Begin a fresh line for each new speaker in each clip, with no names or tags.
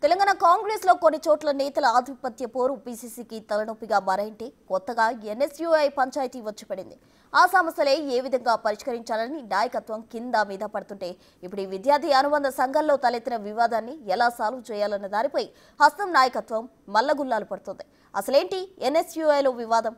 తెలంగాణ కాంగ్రెస్ లో కొన్ని చోట్ల నేతల ఆధిపత్య పోరు పీసీసీకి తలనొప్పిగా మారేంటి కొత్తగా ఎన్ఎస్యూఐ పంచాయతీ వచ్చి పడింది. ఆ సమస్యలే ఏ విధంగా పరిష్కరించాలని నాయకత్వం కింద మీద పడుతుంటే ఇప్పుడు ఈ విద్యార్థి అనుబంధ సంఘాల్లో తలెత్తిన వివాదాన్ని ఎలా సాల్వ్ చేయాలన్న దానిపై హస్తం నాయకత్వం మల్లగుల్లాలు పడుతుంది. అసలేంటి ఎన్ఎస్యూఐలో వివాదం?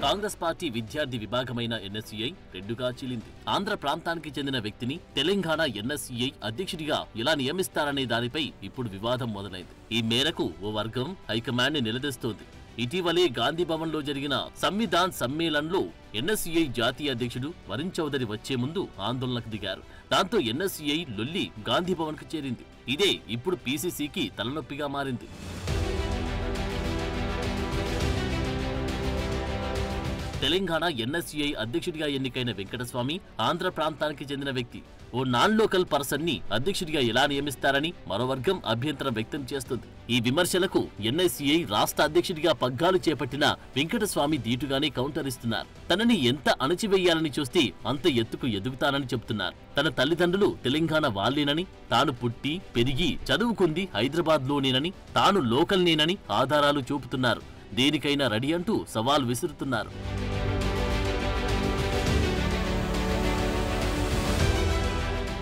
కాంగ్రెస్ పార్టీ విద్యార్థి విభాగమైన ఎన్ఎస్యూఐ రెండుగా చీలింది. ఆంధ్ర ప్రాంతానికి చెందిన వ్యక్తిని తెలంగాణ ఎన్ఎస్యూఐ అధ్యక్షుడిగా ఎలా నియమిస్తారనే దానిపై ఇప్పుడు వివాదం మొదలైంది. ఈ మేరకు ఓ వర్గం హైకమాండ్ ని నిలదీస్తోంది. ఇటీవలే గాంధీ భవన్ లో జరిగిన సంవిధాన్ సమ్మేళనంలో ఎన్ఎస్యూఐ జాతీయ అధ్యక్షుడు వరుణ్ చౌదరి వచ్చే ముందు ఆందోళనకు దిగారు. దాంతో ఎన్ఎస్యూఐ లొల్లి గాంధీ భవన్ కు చేరింది. ఇదే ఇప్పుడు పీసీసీకి తలనొప్పిగా మారింది. తెలంగాణ ఎన్ఎస్యూఐ అధ్యక్షుడిగా ఎన్నికైన వెంకటస్వామి ఆంధ్ర ప్రాంతానికి చెందిన వ్యక్తి. ఓ నాన్ లోకల్ పర్సన్ ని అధ్యక్షుడిగా ఎలా నియమిస్తారని మరో వర్గం అభ్యంతరం వ్యక్తం చేస్తుంది. ఈ విమర్శలకు ఎన్ఎస్యూఐ రాష్ట్ర అధ్యక్షుడిగా పగ్గాలు చేపట్టిన వెంకటస్వామి దీటుగానే కౌంటర్ ఇస్తున్నారు. తనని ఎంత అణచివేయాలని చూస్తే అంత ఎత్తుకు ఎదుగుతానని చెబుతున్నారు. తన తల్లిదండ్రులు తెలంగాణ వాళ్ళేనని, తాను పుట్టి పెరిగి చదువుకుంది హైదరాబాద్ లోనేనని, తాను లోకల్ నేనని ఆధారాలు చూపుతున్నారు. దేనికైనా రెడీ అంటూ సవాల్ విసురుతున్నారు.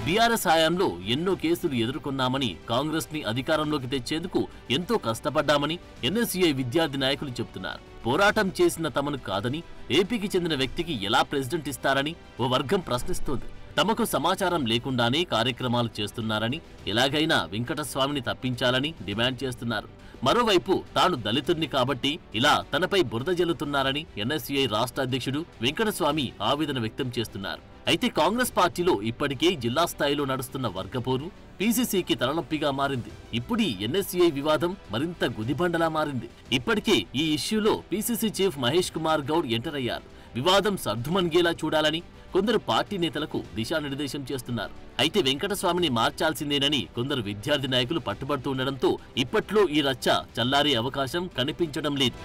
బీఆర్ఎస్ హయాంలో ఎన్నో కేసులు ఎదుర్కొన్నామని, కాంగ్రెస్ ని అధికారంలోకి తెచ్చేందుకు ఎంతో కష్టపడ్డామని ఎన్ఎస్యూఐ విద్యార్థి నాయకులు చెబుతున్నారు. పోరాటం చేసిన తమను కాదని ఏపీకి చెందిన వ్యక్తికి ఎలా ప్రెసిడెంట్ ఇస్తారని ఓ వర్గం ప్రశ్నిస్తోంది. తమకు సమాచారం లేకుండానే కార్యక్రమాలు చేస్తున్నారని, ఎలాగైనా వెంకటస్వామిని తప్పించాలని డిమాండ్ చేస్తున్నారు. మరోవైపు తాను దళితుడిని కాబట్టి ఇలా తనపై బురద జల్లుతున్నారని ఎన్ఎస్యూఐ రాష్ట్ర అధ్యక్షుడు వెంకటస్వామి ఆవేదన వ్యక్తం చేస్తున్నారు. అయితే కాంగ్రెస్ పార్టీలో ఇప్పటికే జిల్లా స్థాయిలో నడుస్తున్న వర్గపోరు పీసీసీకి తలనొప్పిగా మారింది. ఇప్పుడు ఎన్ఎస్యూఐ వివాదం మరింత గుదిబండలా మారింది. ఇప్పటికే ఈ ఇష్యూలో PCC chief Mahesh Kumar Goud enter అయ్యారు. వివాదం సర్దుమణిగేలా చూడాలని కొందరు పార్టీ నేతలకు దిశానిర్దేశం చేస్తున్నారు. అయితే వెంకటస్వామిని మార్చాల్సిందేనని కొందరు విద్యార్థి నాయకులు పట్టుబడుతూ ఉండడంతో ఇప్పట్లో ఈ రచ్చ చల్లారే అవకాశం కనిపించడం లేదు.